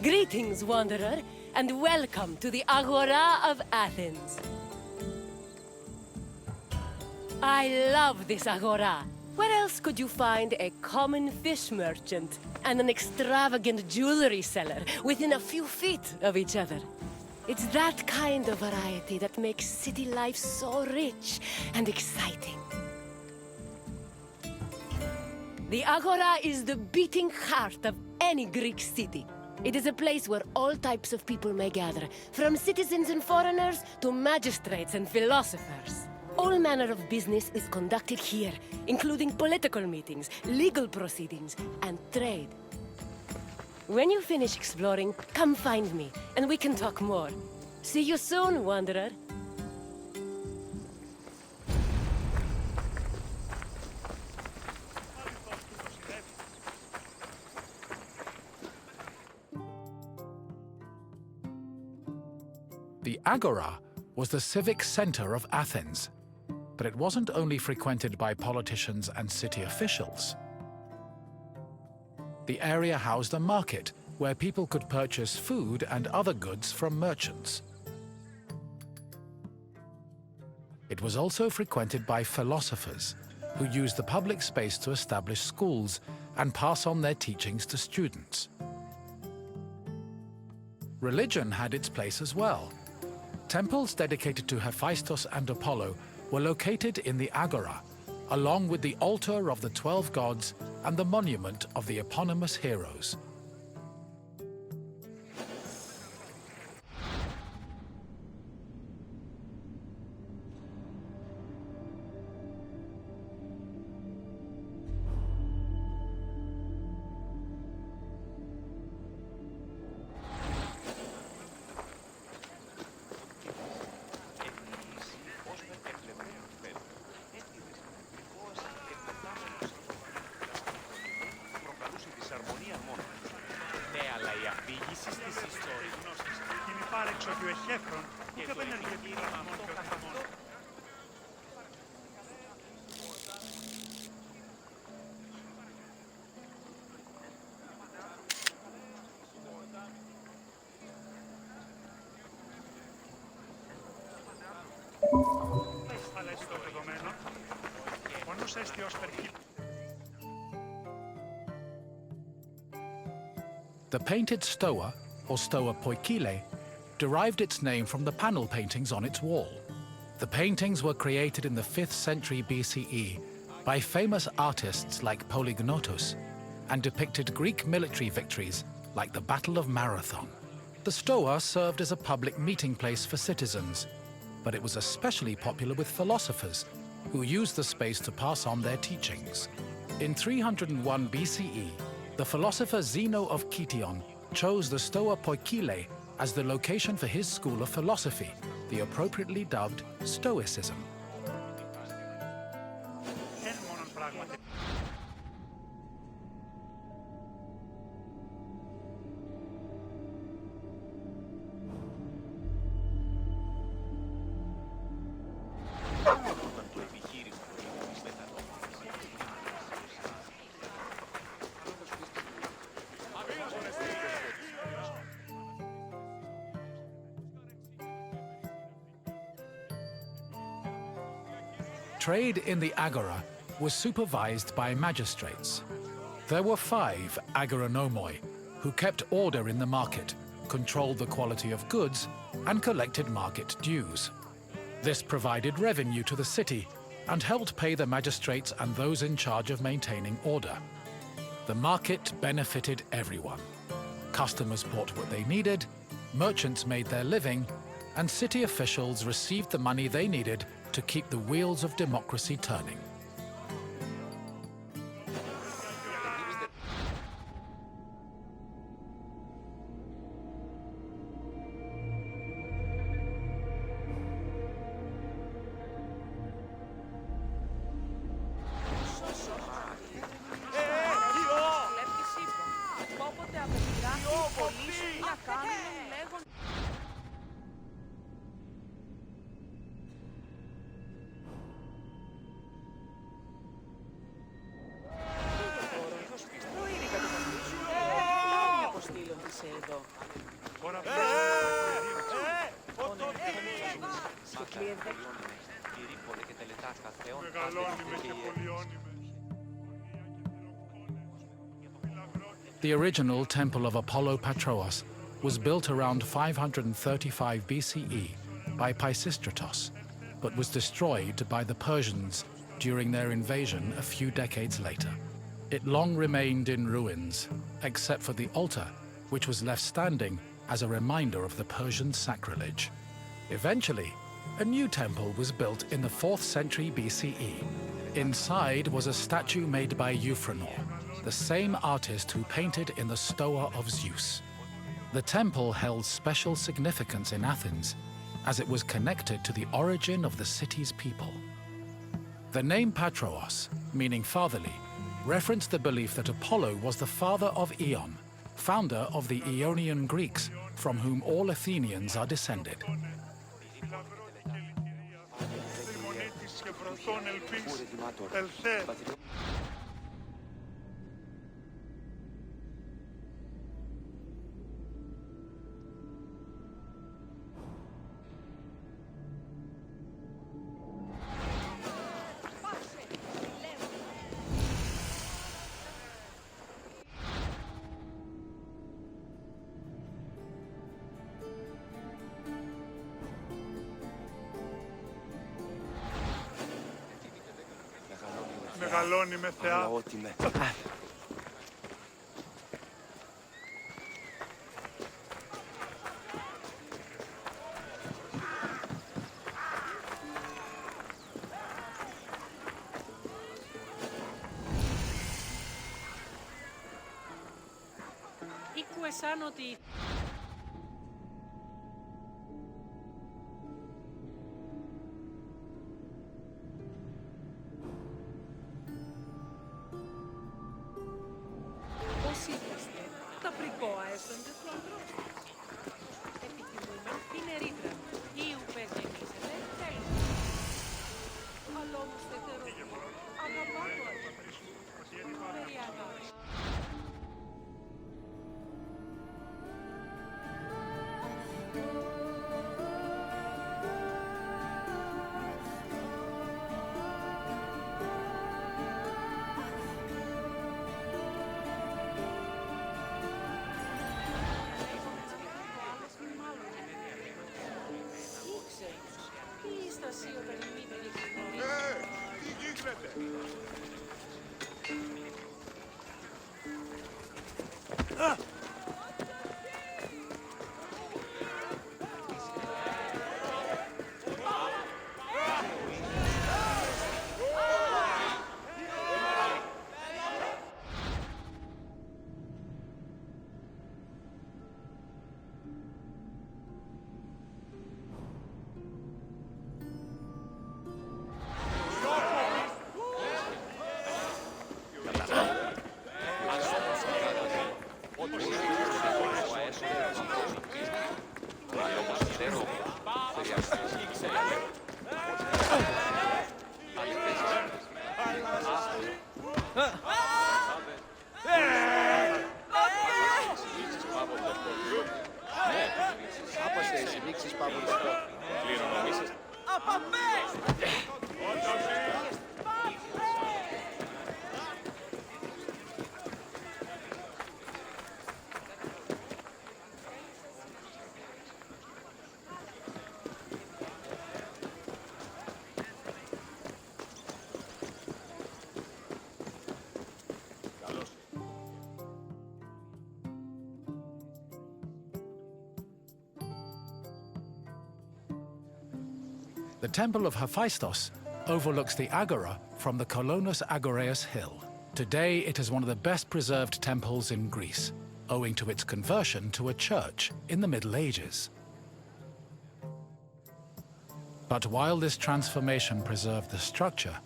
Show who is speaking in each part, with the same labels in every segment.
Speaker 1: Greetings, wanderer, and welcome to the Agora of Athens. I love this Agora. Where else could you find a common fish merchant and an extravagant jewelry seller within a few feet of each other? It's that kind of variety that makes city life so rich and exciting. The Agora is the beating heart of any Greek city. It is a place where all types of people may gather, from citizens and foreigners to magistrates and philosophers. All manner of business is conducted here, including political meetings, legal proceedings, and trade. When you finish exploring, come find me, and we can talk more. See you soon, wanderer.
Speaker 2: The Agora was the civic center of Athens, but it wasn't only frequented by politicians and city officials. The area housed a market where people could purchase food and other goods from merchants. It was also frequented by philosophers, who used the public space to establish schools and pass on their teachings to students. Religion had its place as well. Temples dedicated to Hephaestus and Apollo were located in the Agora, along with the altar of the 12 gods and the monument of the eponymous heroes. The painted stoa, or stoa poikile, derived its name from the panel paintings on its wall. The paintings were created in the 5th century BCE by famous artists like Polygnotus and depicted Greek military victories like the Battle of Marathon. The stoa served as a public meeting place for citizens, but it was especially popular with philosophers who used the space to pass on their teachings. In 301 BCE, the philosopher Zeno of Kition chose the Stoa Poikile as the location for his school of philosophy, the appropriately dubbed Stoicism. Trade in the Agora was supervised by magistrates. There were 5 agoranomoi who kept order in the market, controlled the quality of goods, and collected market dues. This provided revenue to the city and helped pay the magistrates and those in charge of maintaining order. The market benefited everyone. Customers bought what they needed, merchants made their living, and city officials received the money they needed to keep the wheels of democracy turning. The original temple of Apollo Patrous was built around 535 BCE by Pisistratos, but was destroyed by the Persians during their invasion a few decades later. It long remained in ruins, except for the altar, which was left standing as a reminder of the Persian sacrilege. Eventually, a new temple was built in the 4th century BCE. Inside was a statue made by Euphranor, the same artist who painted in the Stoa of Zeus. The temple held special significance in Athens, as it was connected to the origin of the city's people. The name Patrous, meaning fatherly, referenced the belief that Apollo was the father of Aeon, founder of the Ionian Greeks, from whom all Athenians are descended.
Speaker 3: Μεγαλώνει με θεά.
Speaker 4: Ήκουε σαν ότι... Πώς είσαστε, τα πρικόα έσονται του ανθρώπου. Επιθυμούμε την ερήτρα. Ήου πες γεννήσετε, θέλουμε. Αλλά όμως θετερό. Αγαπά το αρχή. Περί αγάπη.
Speaker 2: The temple of Hephaestus overlooks the Agora from the Colonus Agoreus hill. Today, it is one of the best preserved temples in Greece, owing to its conversion to a church in the Middle Ages. But while this transformation preserved the structure,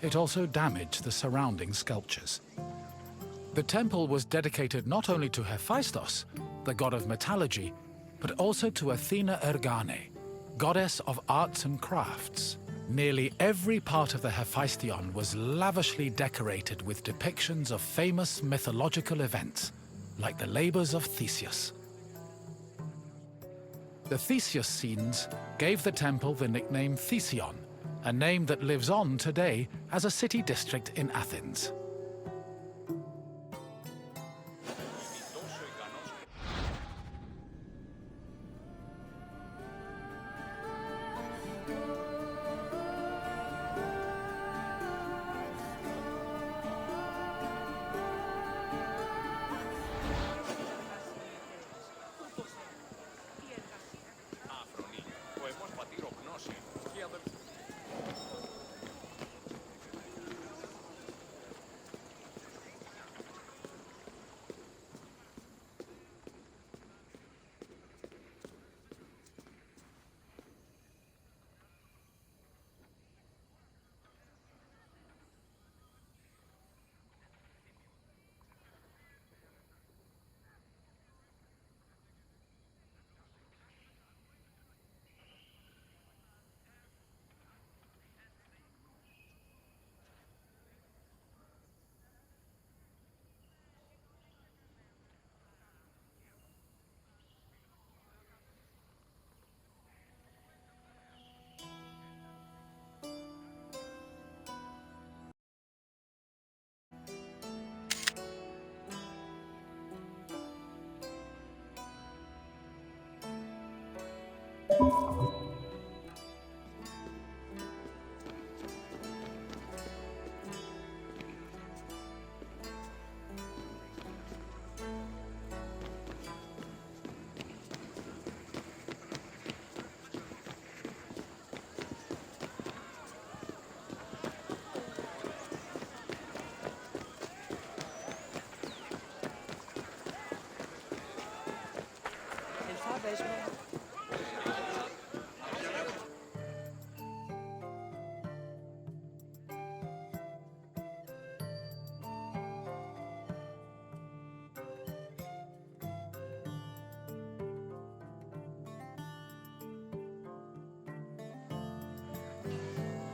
Speaker 2: it also damaged the surrounding sculptures. The temple was dedicated not only to Hephaestus, the god of metallurgy, but also to Athena Ergane, goddess of arts and crafts. Nearly every part of the Hephaestion was lavishly decorated with depictions of famous mythological events, like the labors of Theseus. The Theseus scenes gave the temple the nickname Thesion, a name that lives on today as a city district in Athens.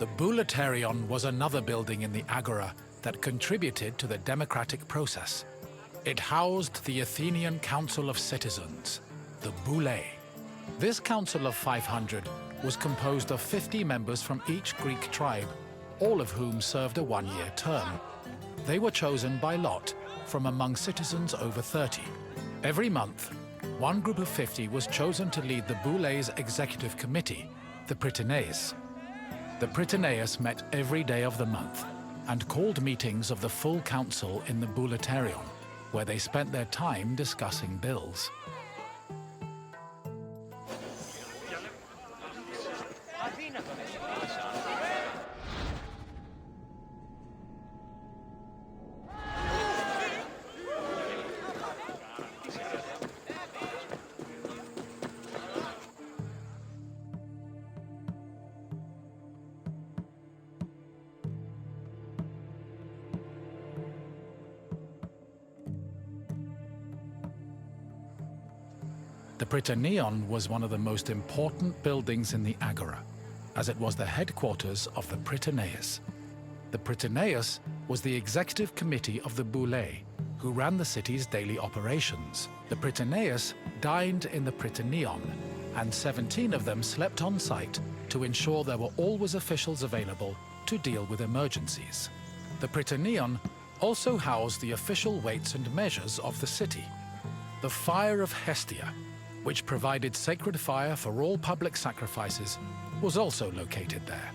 Speaker 2: The Bouleuterion was another building in the Agora that contributed to the democratic process. It housed the Athenian Council of Citizens, the Boulei. This council of 500 was composed of 50 members from each Greek tribe, all of whom served a one-year term. They were chosen by lot from among citizens over 30. Every month, one group of 50 was chosen to lead the Boulei's executive committee, the Prytaneis. The Prytaneis met every day of the month and called meetings of the full council in the Bouleuterion, where they spent their time discussing bills. The Prytaneon was one of the most important buildings in the Agora, as it was the headquarters of the Prytaneis. The Prytaneis was the executive committee of the Boulei, who ran the city's daily operations. The Prytaneis dined in the Prytaneon, and 17 of them slept on site to ensure there were always officials available to deal with emergencies. The Prytaneon also housed the official weights and measures of the city. The Fire of Hestia, which provided sacred fire for all public sacrifices, was also located there.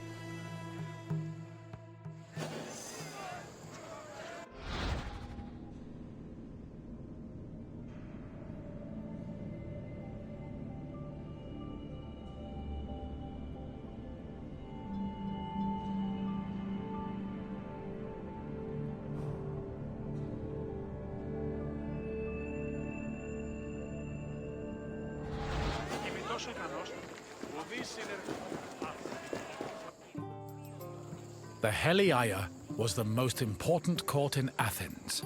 Speaker 2: The Heliaia was the most important court in Athens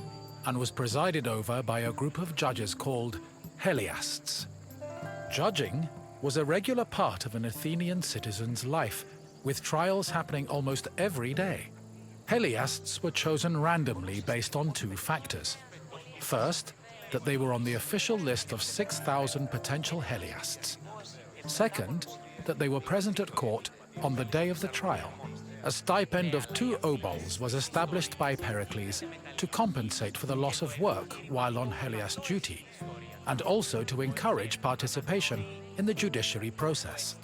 Speaker 2: and was presided over by a group of judges called Heliasts. Judging was a regular part of an Athenian citizen's life, with trials happening almost every day. Heliasts were chosen randomly based on two factors. First, that they were on the official list of 6,000 potential Heliasts. Second, that they were present at court on the day of the trial. A stipend of 2 obols was established by Pericles to compensate for the loss of work while on Helias duty, and also to encourage participation in the judiciary process.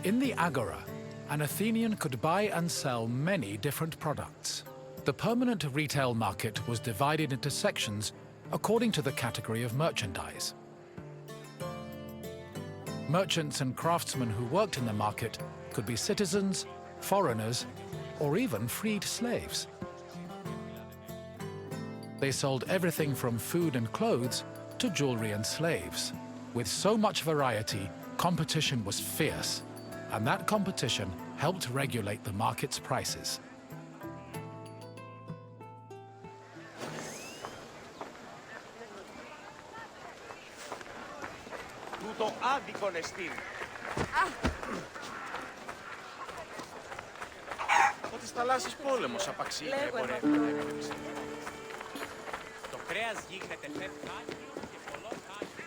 Speaker 2: In the Agora, an Athenian could buy and sell many different products. The permanent retail market was divided into sections according to the category of merchandise. Merchants and craftsmen who worked in the market could be citizens, foreigners, or even freed slaves. They sold everything from food and clothes to jewelry and slaves. With so much variety, competition was fierce, and that competition helped regulate the market's prices.
Speaker 3: Τούτο άδικον εστίν. Ότι της θαλάσσης πόλεμος απαξί επορεύει να επιμεμιστεί. Το κρέας γίγνεται φεύγει και πολλό χάνει.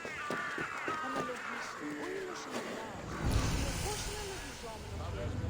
Speaker 3: Αναλογήσει όλος ο μιλάς. Πώς είναι αναλογιζόμενος.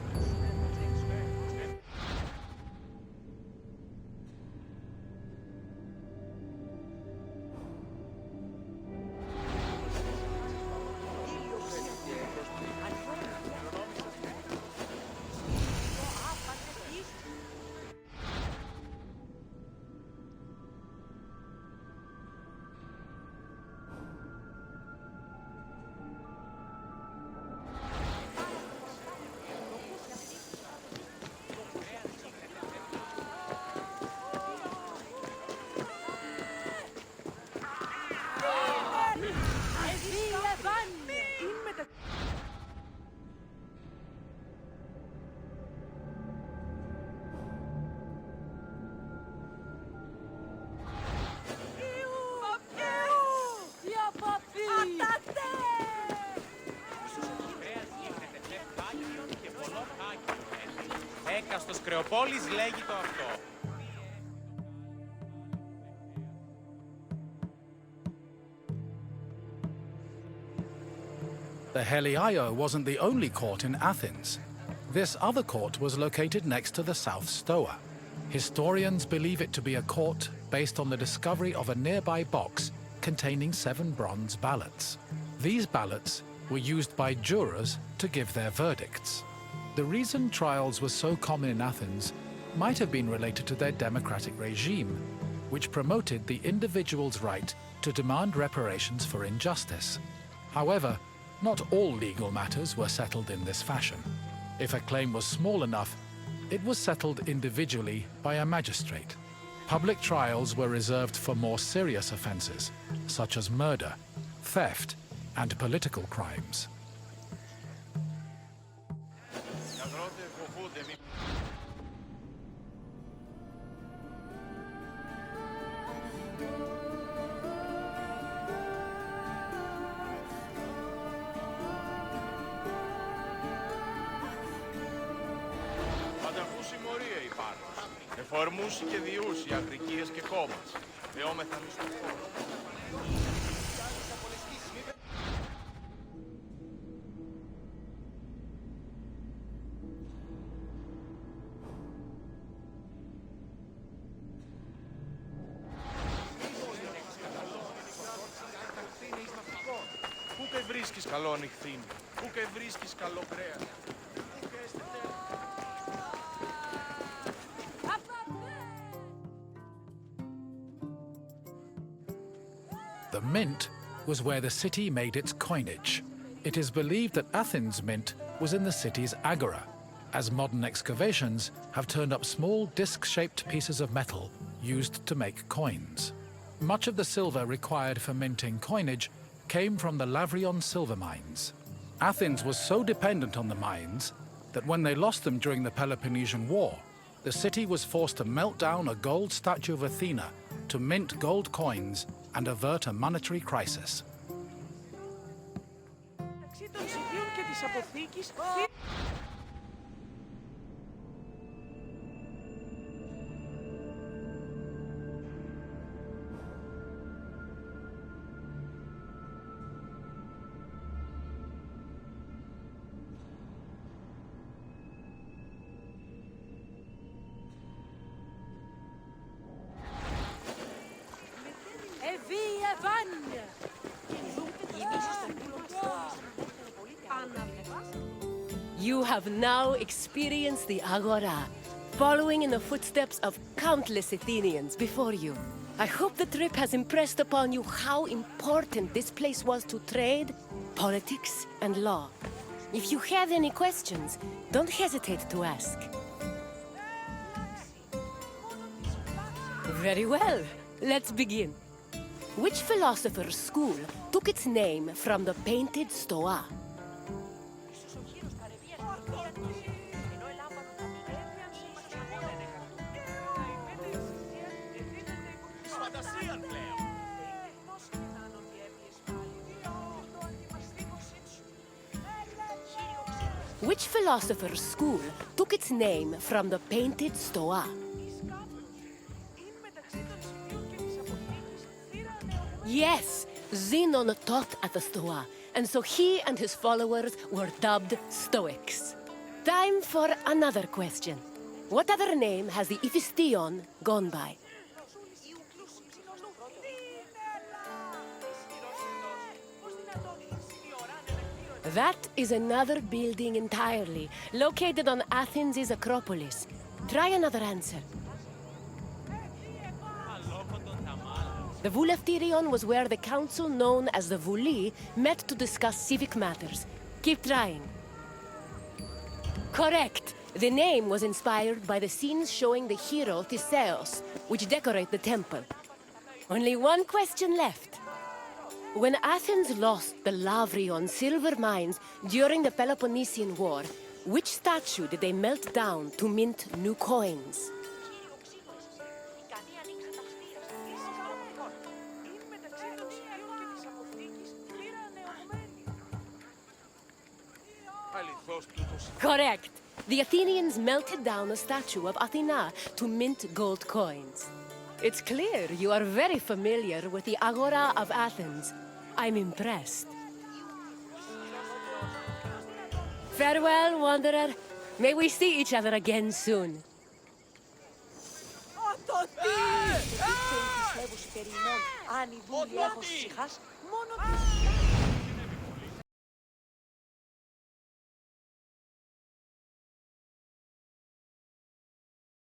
Speaker 3: Έκαστος Κρεοπόλης λέγει το αυτό.
Speaker 2: The Heliaio wasn't the only court in Athens. This other court was located next to the South Stoa. Historians believe it to be a court based on the discovery of a nearby box containing 7 bronze ballots. These ballots were used by jurors to give their verdicts. The reason trials were so common in Athens might have been related to their democratic regime, which promoted the individual's right to demand reparations for injustice. However, not all legal matters were settled in this fashion. If a claim was small enough, it was settled individually by a magistrate. Public trials were reserved for more serious offenses, such as murder, theft, and political crimes.
Speaker 3: Εφορμούσι και διούσι, αγρικίες και κόμμας. Δεόμεθα μισθοφόρος. Πού και βρίσκεις καλό νυχθήν, πού και βρίσκεις καλό κρέας.
Speaker 2: The mint was where the city made its coinage. It is believed that Athens' mint was in the city's Agora, as modern excavations have turned up small disc-shaped pieces of metal used to make coins. Much of the silver required for minting coinage came from the Lavrion silver mines. Athens was so dependent on the mines that when they lost them during the Peloponnesian War, the city was forced to melt down a gold statue of Athena to mint gold coins and avert a monetary crisis.
Speaker 4: Μεταξύ των σημείων και της αποθήκης... Ευεία Βάνια!
Speaker 1: You have now experienced the Agora, following in the footsteps of countless Athenians before you. I hope the trip has impressed upon you how important this place was to trade, politics, and law. If you have any questions, don't hesitate to ask. Very well. Let's begin. Which philosopher's school took its name from the painted stoa? Which philosopher's school took its name from the painted stoa? Yes, Zenon taught at the Stoa, and so he and his followers were dubbed Stoics. Time for another question. What other name has the Iphistion gone by? That is another building entirely, located on Athens' Acropolis. Try another answer. The Voulefterion was where the council known as the Vouli met to discuss civic matters. Keep trying. Correct. The name was inspired by the scenes showing the hero Theseus, which decorate the temple. Only one question left. When Athens lost the Lavrion silver mines during the Peloponnesian War, which statue did they melt down to mint new coins? Correct. The Athenians melted down a statue of Athena to mint gold coins. It's clear you are very familiar with the Agora of Athens. I'm impressed. Farewell, wanderer. May we see each other again soon.
Speaker 4: Αν η Βούλη έχω συχάς, μόνο της...